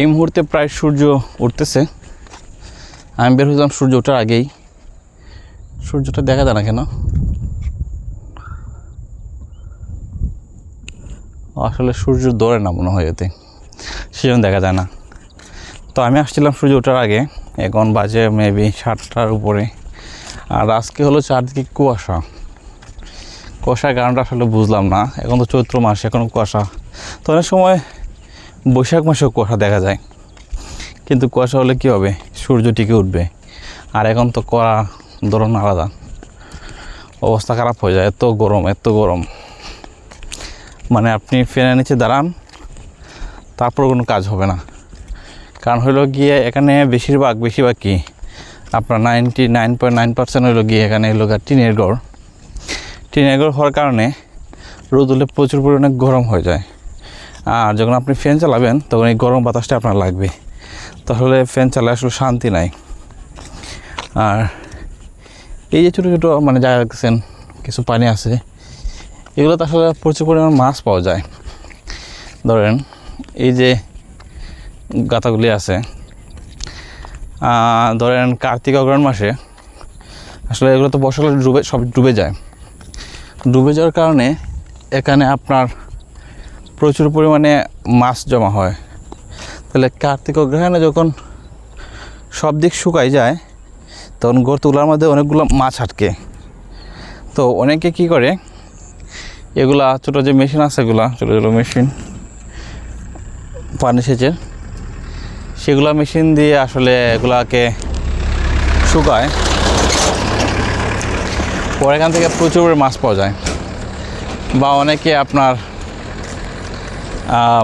এই মুহূর্তে প্রায় সূর্য উঠতেছে। আমি বের হয়েছিলাম সূর্য ওঠার আগেই। সূর্যটা দেখা যায় না কেন? আসলে সূর্য ধরে না মনে হয় এতে, সেজন্য দেখা যায় না। তো আমি আসছিলাম সূর্য ওঠার আগে, এখন বাজে মেবি 7টার উপরে। আর আজকে হলো চারদিকে কুয়াশা। কুয়াশার কারণটা আসলে বুঝলাম না। এখন তো চৈত্র মাস, এখন কুয়াশা। তো অনেক সময় বৈশাখ মাসেও কুয়াশা দেখা যায়, কিন্তু কুয়াশা হলে কী হবে, সূর্য টিকে উঠবে। আর এখন তো কড়া ধরন আলাদা, অবস্থা খারাপ হয়ে যায়। এত গরম, এত গরম, মানে আপনি ফ্যানের নিচে দাঁড়ান তারপর কোনো কাজ হবে না। কারণ হলো গিয়ে এখানে বেশিরভাগ কি আপনার 99.9% হলো গিয়ে এখানে হলো টিনের ঘর। টিনের ঘর হওয়ার কারণে রোদ হলে প্রচুর পরিমাণে গরম হয়ে যায়। আর যখন আপনি ফ্যান চালাবেন তখন এই গরম বাতাসটা আপনার লাগবে, তাহলে ফ্যান চালায় আসলে শান্তি নাই। আর এই যে ছোটো ছোটো মানে জায়গা দেখছেন কিছু পানি আছে, এগুলোতে আসলে প্রচুর পরিমাণ মাছ পাওয়া যায়। ধরেন এই যে গাতাগুলি আছে, ধরেন কার্তিক অগ্রহায়ণ মাসে আসলে এগুলো তো বর্ষাকালে সব ডুবে যায়। ডুবে যাওয়ার কারণে এখানে আপনার প্রচুর পরিমাণে মাছ জমা হয়। তাহলে কার্তিক অগ্রহায়ণে যখন সব দিক শুকাই যায় তখন গর্তগুলোর মধ্যে অনেকগুলো মাছ আটকে। তো অনেকে কি করে, এগুলা ছোটো যে মেশিন আছে, এগুলা ছোটো ছোটো মেশিন পানি সেচের, সেগুলা মেশিন দিয়ে আসলে এগুলাকে শুকায়, পরে এখান থেকে প্রচুর মাছ পাওয়া যায়। বা অনেকে আপনার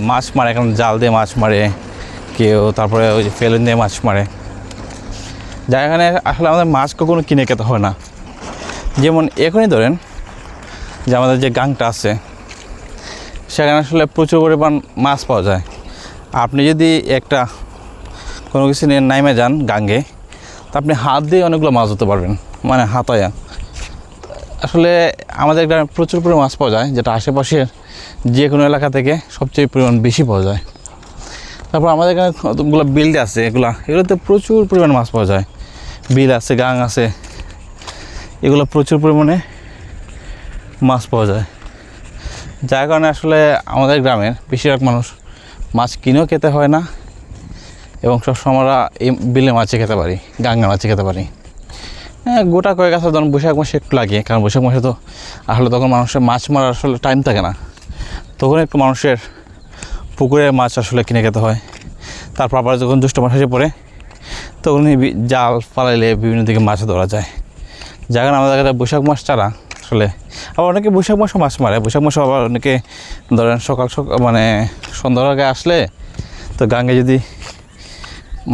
মাছ মারে, এখন জাল দিয়ে মাছ মারে কেউ, তারপরে ওই যে ফেলুন দিয়ে মাছ মারে। যা এখানে আসলে আমাদের মাছ কখনো কিনে খেতে হয় না। যেমন এখনই ধরেন যে আমাদের যে গাংটা আছে, সেখানে আসলে প্রচুর পরিমাণ মাছ পাওয়া যায়। আপনি যদি একটা কোনো কিছু নিয়ে নামে যান গাঙ্গে, তা আপনি হাত দিয়ে অনেকগুলো মাছ ধরতে পারবেন, মানে হাতায়া। আসলে আমাদের গ্রামে প্রচুর পরিমাণ মাছ পাওয়া যায়, যেটা আশেপাশের যে কোনো এলাকা থেকে সবচেয়ে পরিমাণ বেশি পাওয়া যায়। তারপর আমাদের এখানে কতগুলো বিল আছে, এগুলোতে প্রচুর পরিমাণ মাছ পাওয়া যায়। বিল আছে, গাং আছে, এগুলো প্রচুর পরিমাণে মাছ পাওয়া যায়। যার কারণে আসলে আমাদের গ্রামের বেশিরভাগ মানুষ মাছ কিনেও খেতে হয় না, এবং সবসময় আমরা এই বিলে মাছে খেতে পারি, গাঙ্গা মাছে খেতে পারি। গোটা কয়েক আছে, ধরুন বৈশাখ মাসে একটু লাগে, কারণ বৈশাখ মাসে তো আসলে তখন মানুষের মাছ মারার আসলে টাইম থাকে না, তখন একটু মানুষের পুকুরের মাছ আসলে কিনে খেতে হয়। তারপর আবার যখন জ্যৈষ্ঠ মাস এসে পড়ে তখন জাল পালাইলে বিভিন্ন দিকে মাছ ধরা যায়। যার কারণে আমাদের কাছে বৈশাখ মাস ছাড়া আসলে, আবার অনেকে বৈশাখ মাসও মাছ মারে। বৈশাখ মাসে আবার অনেকে ধরেন সকাল মানে সন্ধ্যার আগে আসলে তো গাঙ্গে যদি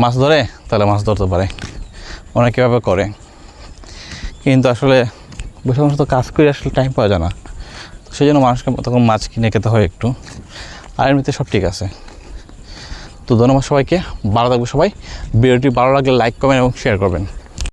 মাছ ধরে তাহলে মাছ ধরতে পারে, অনেকে এভাবে করে। কিন্তু আসলে বৈশাখ মাসে তো কাজ করে আসলে টাইম পাওয়া যায় না, সেই জন্য মানুষকে তখন মাছ কিনে খেতে হয় একটু। আর এমনিতে সব ঠিক আছে। তো ধন্যবাদ সবাইকে, ভালো থাকবে সবাই। ভিডিওটি ভালো লাগলে লাইক, কমেন্ট এবং শেয়ার করবেন।